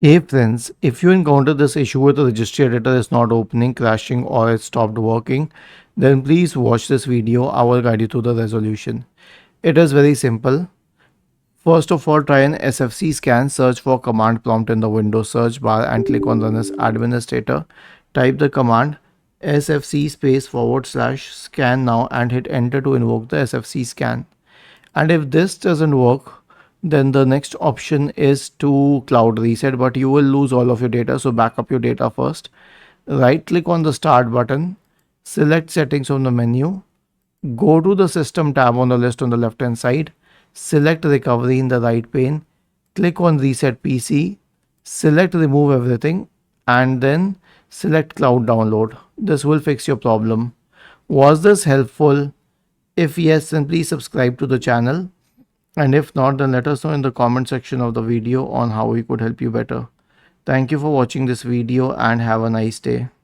Hey friends, if you encounter this issue with the registry editor is not opening, crashing or it stopped working, then please watch this video. I will guide you through the resolution. It is very simple. First of all, try an SFC scan, search for command prompt in the Windows search bar and click on run as administrator. Type the command sfc space forward slash scan now and hit enter to invoke the sfc scan. And if this doesn't work, then the next option is to cloud reset, but you will lose all of your data. So back up your data first. Right click on the start button, select settings from the menu, go to the system tab on the list on the left hand side, select recovery in the right pane, click on reset PC, select remove everything, and then select cloud download. This will fix your problem. Was this helpful? If yes, then please subscribe to the channel. And if not, then let us know in the comment section of the video on how we could help you better. Thank you for watching this video and have a nice day.